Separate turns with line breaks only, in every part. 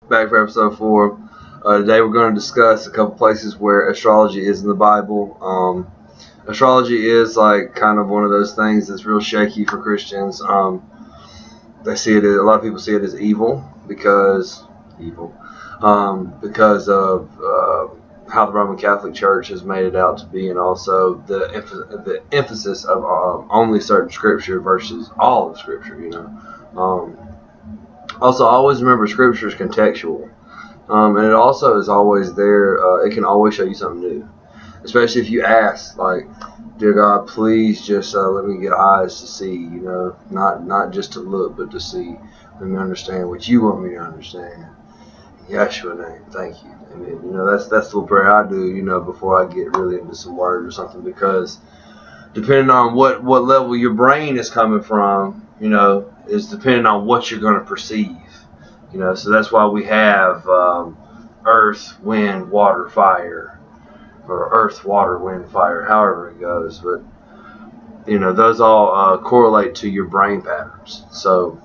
Back for episode 4. Today we're going to discuss a couple places where astrology is in the Bible. Astrology is like kind of one of those things that's real shaky for Christians. They see it. A lot of people see it as because of how the Roman Catholic Church has made it out to be, and also the emphasis of only certain scripture versus all of scripture. Also, always remember Scripture is contextual, and it also is always there. It can always show you something new, especially if you ask, like, "Dear God, please just let me get eyes to see." Not just to look, but to see. Let me understand what you want me to understand. In Yeshua name, thank you. I mean, that's the little prayer I do. Before I get really into some word or something, because depending on what level your brain is coming from, is depending on what you're going to perceive. So that's why we have earth, wind, water, fire, or earth, water, wind, fire, however it goes. But, those all correlate to your brain patterns. So,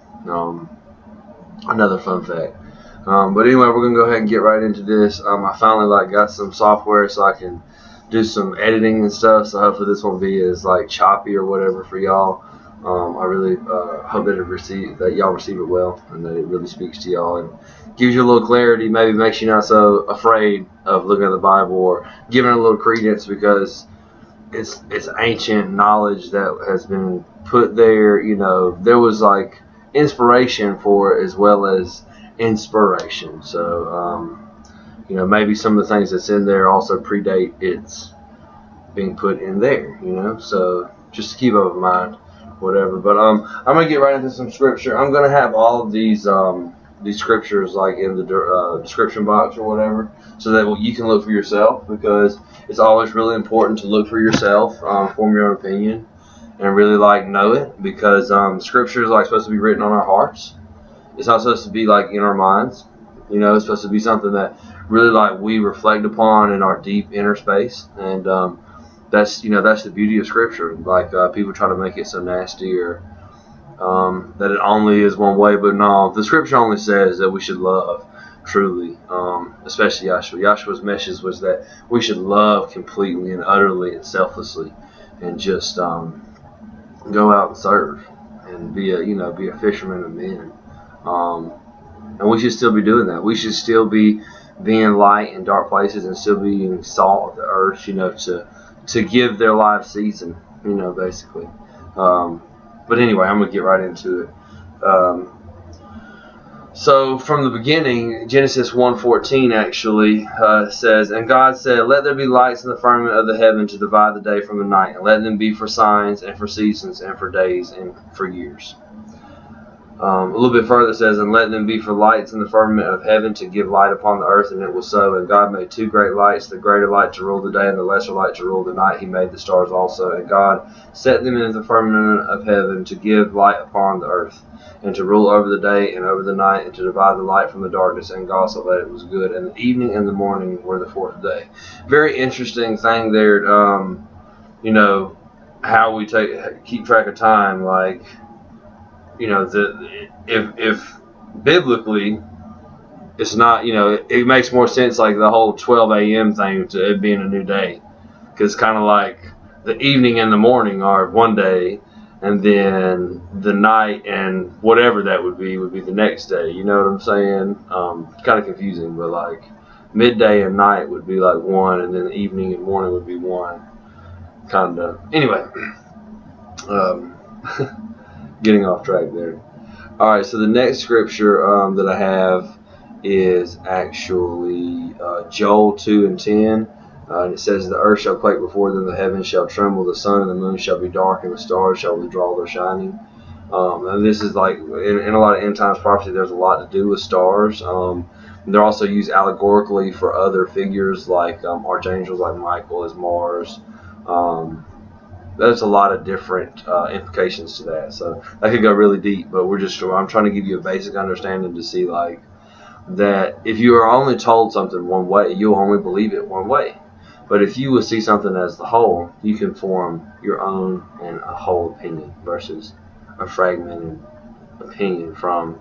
another fun fact. But anyway, we're going to go ahead and get right into this. I finally got some software so I can do some editing and stuff. So hopefully this won't be as choppy or whatever for y'all. I really hope that y'all receive it well, and that it really speaks to y'all and gives you a little clarity, maybe makes you not so afraid of looking at the Bible or giving it a little credence, because it's ancient knowledge that has been put there. There was inspiration for it as well as inspiration. So maybe some of the things that's in there also predate its being put in there. So just to keep up in mind. Whatever, but I'm gonna get right into some scripture. I'm gonna have all of these scriptures in the description box or whatever, so that you can look for yourself, because it's always really important to look for yourself, form your own opinion, and really know it, because scripture is supposed to be written on our hearts. It's not supposed to be in our minds. It's supposed to be something that really we reflect upon in our deep inner space, and that's the beauty of scripture. People try to make it so nasty, or that it only is one way, but no, the scripture only says that we should love truly, especially Yahshua. Yahshua's message was that we should love completely and utterly and selflessly, and just go out and serve and be a fisherman of men. And we should still be doing that. We should still be being light in dark places and still being salt of the earth, to give their life season, basically. But anyway, I'm going to get right into it. So from the beginning, Genesis 1:14 actually says, "And God said, let there be lights in the firmament of the heaven to divide the day from the night, and let them be for signs and for seasons and for days and for years." A little bit further it says, "And let them be for lights in the firmament of heaven to give light upon the earth, and it was so. And God made two great lights, the greater light to rule the day, and the lesser light to rule the night. He made the stars also. And God set them in the firmament of heaven to give light upon the earth, and to rule over the day and over the night, and to divide the light from the darkness. And God saw that it was good. And the evening and the morning were the fourth day." Very interesting thing there. How we keep track of time, if biblically it's not, it makes more sense the whole 12 a.m. thing to it being a new day, because kind of the evening and the morning are one day, and then the night and whatever that would be the next day. You know what I'm saying? Kind of confusing, but midday and night would be one, and then evening and morning would be one. Kind of. Anyway. Getting off track there. Alright, so the next scripture that I have is actually Joel 2:10. And it says, "The earth shall quake before them, the heavens shall tremble, the sun and the moon shall be dark, and the stars shall withdraw their shining." And this is in a lot of end times prophecy, there's a lot to do with stars. They're also used allegorically for other figures, archangels like Michael as Mars. There's a lot of different implications to that, so that could go really deep. But I'm trying to give you a basic understanding to see that if you are only told something one way, you'll only believe it one way. But if you will see something as the whole, you can form your own and a whole opinion versus a fragmented opinion from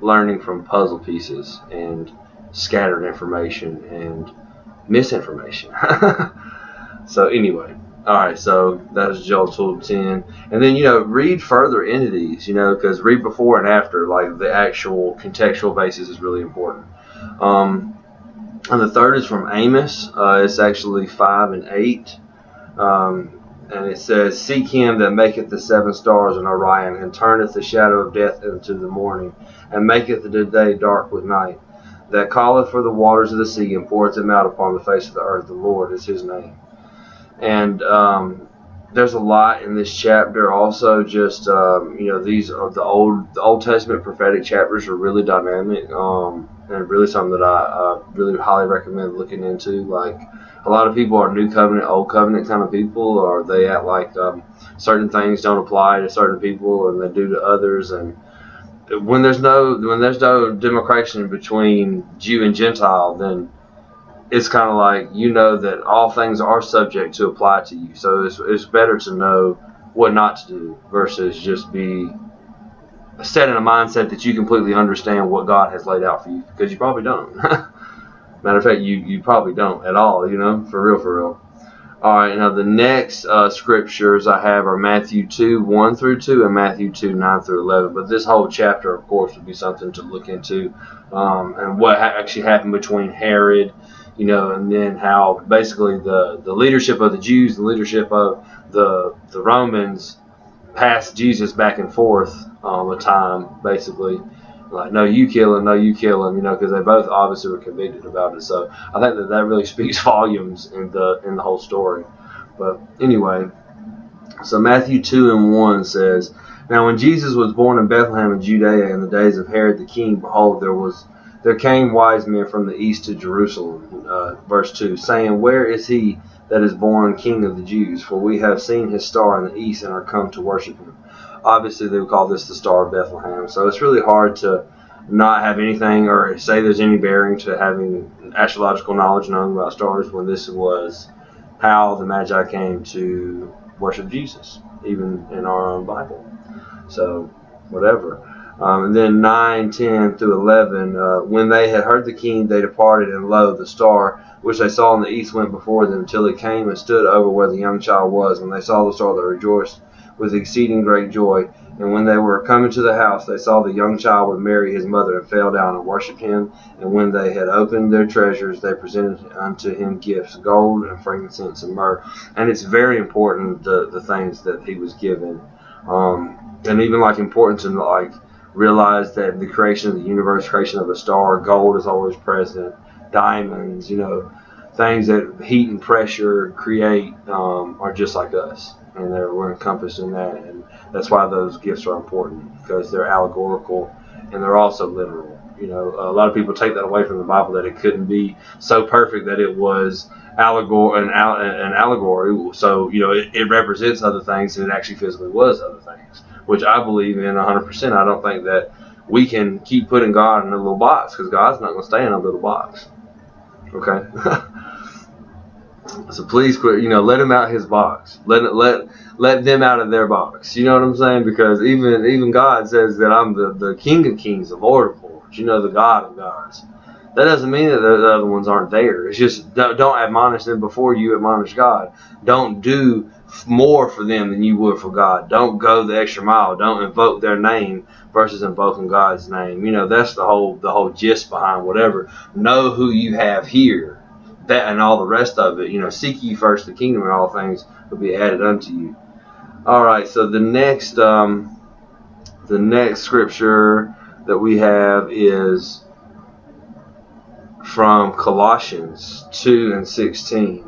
learning from puzzle pieces and scattered information and misinformation. So anyway, all right, so that was Joel 2:10. And then, read further into these, because read before and after, like the actual contextual basis is really important. And the third is from Amos. It's actually 5 and 8. And it says, "Seek him that maketh the 7 stars in Orion, and turneth the shadow of death into the morning, and maketh the day dark with night, that calleth for the waters of the sea, and poureth them out upon the face of the earth. The Lord is his name." And there's a lot in this chapter. Also, just these are the Old Testament prophetic chapters are really dynamic, and really something that I really highly recommend looking into. Like, a lot of people are New Covenant, Old Covenant kind of people, or they act like certain things don't apply to certain people and they do to others. And when there's no demarcation between Jew and Gentile, then it's kind of like, that all things are subject to apply to you. So it's better to know what not to do versus just be set in a mindset that you completely understand what God has laid out for you, because you probably don't. Matter of fact, you probably don't at all, for real. All right, now the next scriptures I have are Matthew 2:1-2 and Matthew 2:9-11. But this whole chapter, of course, would be something to look into, and what actually happened between Herod, and then how basically the leadership of the Jews, the leadership of the Romans passed Jesus back and forth a time, basically. Like, no, you kill him, because they both obviously were convicted about it. So I think that really speaks volumes in the whole story. But anyway, so Matthew 2:1 says, "Now when Jesus was born in Bethlehem in Judea in the days of Herod the king, behold, there came wise men from the east to Jerusalem," verse 2, "saying, Where is he that is born King of the Jews? For we have seen his star in the east and are come to worship him." Obviously, they would call this the Star of Bethlehem. So it's really hard to not have anything or say there's any bearing to having astrological knowledge knowing about stars when this was how the Magi came to worship Jesus, even in our own Bible. So, whatever. And then 9:10-11, "When they had heard the king, they departed, and lo, the star which they saw in the east went before them, till it came and stood over where the young child was. When they saw the star, they rejoiced with exceeding great joy. And when they were coming to the house, they saw the young child with Mary his mother, and fell down and worshipped him. And when they had opened their treasures, they presented unto him gifts, gold and frankincense and myrrh." And it's very important, the things that he was given, and even important to realize that in the creation of the universe, creation of a star, gold is always present, diamonds, things that heat and pressure create are just like us. And we're encompassed in that, and that's why those gifts are important, because they're allegorical and they're also literal. A lot of people take that away from the Bible, that it couldn't be so perfect that it was an allegory. So it represents other things, and it actually physically was other things, which I believe in 100%. I don't think that we can keep putting God in a little box, because God's not going to stay in a little box. Okay. So please quit, let him out his box. Let them out of their box. You know what I'm saying? Because even God says that I'm the King of Kings, the Lord of Lords, the God of gods. That doesn't mean that the other ones aren't there. It's just don't admonish them before you admonish God. Don't do more for them than you would for God. Don't go the extra mile. Don't invoke their name versus invoking God's name. That's the whole gist behind whatever. Know who you have here. That and all the rest of it, seek ye first the kingdom, and all things will be added unto you. All right, so the next scripture that we have is from Colossians 2:16,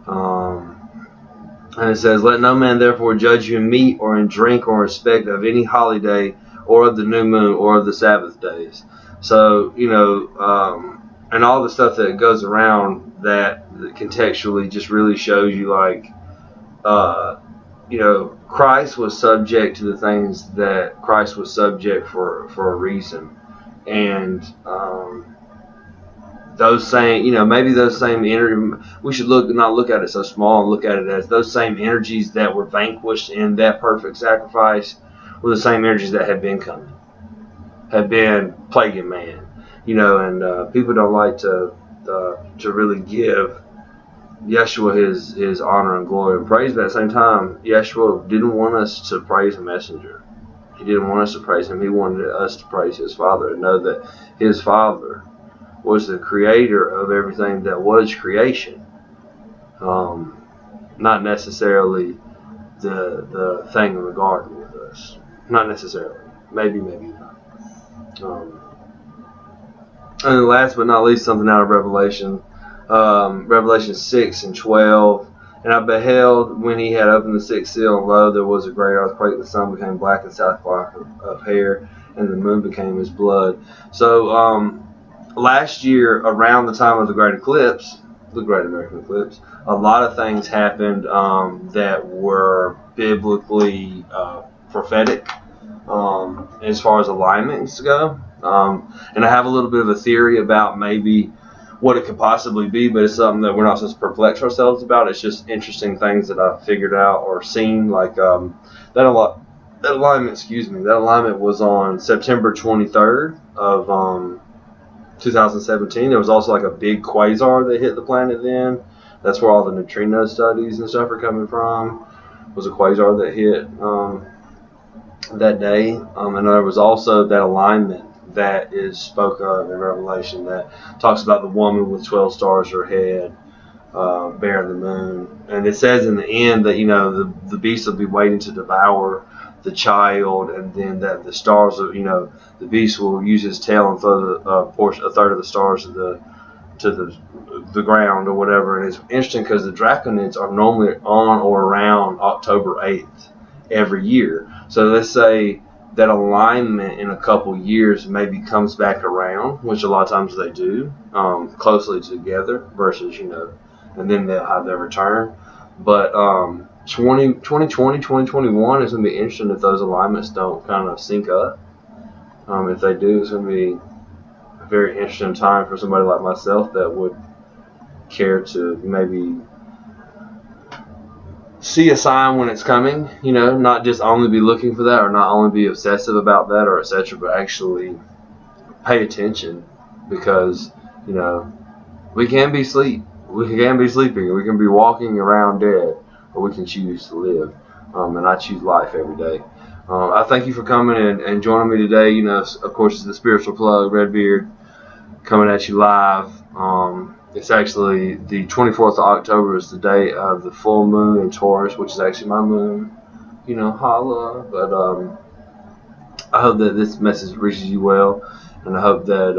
and it says, "Let no man therefore judge you in meat or in drink or in respect of any holiday or of the new moon or of the Sabbath days." So and all the stuff that goes around that contextually just really shows you Christ was subject to the things that Christ was subject for a reason. And those same, maybe those same energy, we should not look at it so small and look at it as those same energies that were vanquished in that perfect sacrifice were the same energies that have been coming. had been plaguing man, and people don't like to really give Yeshua his honor and glory and praise, but at the same time, Yeshua didn't want us to praise a messenger. He didn't want us to praise him. He wanted us to praise his Father and know that his Father was the creator of everything that was creation. Not necessarily the thing in the garden with us. Not necessarily. Maybe not. And last but not least, something out of Revelation. Revelation 6 and 12. And I beheld when he had opened the sixth seal, and lo, there was a great earthquake. The sun became black and sackcloth of hair, and the moon became as blood. So last year, around the time of the Great Eclipse, the Great American Eclipse, a lot of things happened that were biblically prophetic as far as alignments go. And I have a little bit of a theory about maybe what it could possibly be, but it's something that we're not supposed to perplex ourselves about. It's just interesting things that I've figured out or seen, like that alignment was on September 23rd of 2017. There was also like a big quasar that hit the planet then. That's where all the neutrino studies and stuff are coming from. It was a quasar that hit that day. And there was also that alignment that is spoke of in Revelation that talks about the woman with 12 stars in her head, bearing the moon. And it says in the end that, the beast will be waiting to devour the child, and then that the stars, the beast will use his tail and throw a third of the stars to the ground or whatever. And it's interesting because the draconids are normally on or around October 8th every year. So let's say that alignment in a couple years maybe comes back around, which a lot of times they do, closely together versus, and then they'll have their return. But 2020, 2021 is going to be interesting if those alignments don't kind of sync up. If they do, it's going to be a very interesting time for somebody like myself that would care to maybe see a sign when it's coming, not just only be looking for that or not only be obsessive about that or etc., but actually pay attention, because, we can be sleeping, we can be walking around dead, or we can choose to live. And I choose life every day. I thank you for coming and joining me today. Of course, it's the spiritual plug, Redbeard, coming at you live. It's actually the 24th of October is the day of the full moon in Taurus, which is actually my moon. Holla. But I hope that this message reaches you well, and I hope that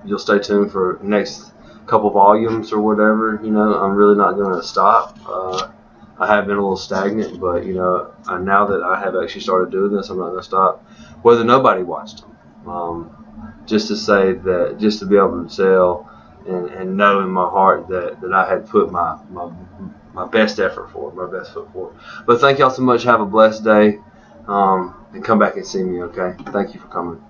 you'll stay tuned for next couple volumes or whatever. I'm really not going to stop. I have been a little stagnant, but now that I have actually started doing this, I'm not going to stop, whether nobody watched them. Just to say that, just to be able to tell and know in my heart that I had put my best effort forward, my best foot forward. But thank y'all so much. Have a blessed day, and come back and see me, okay? Thank you for coming.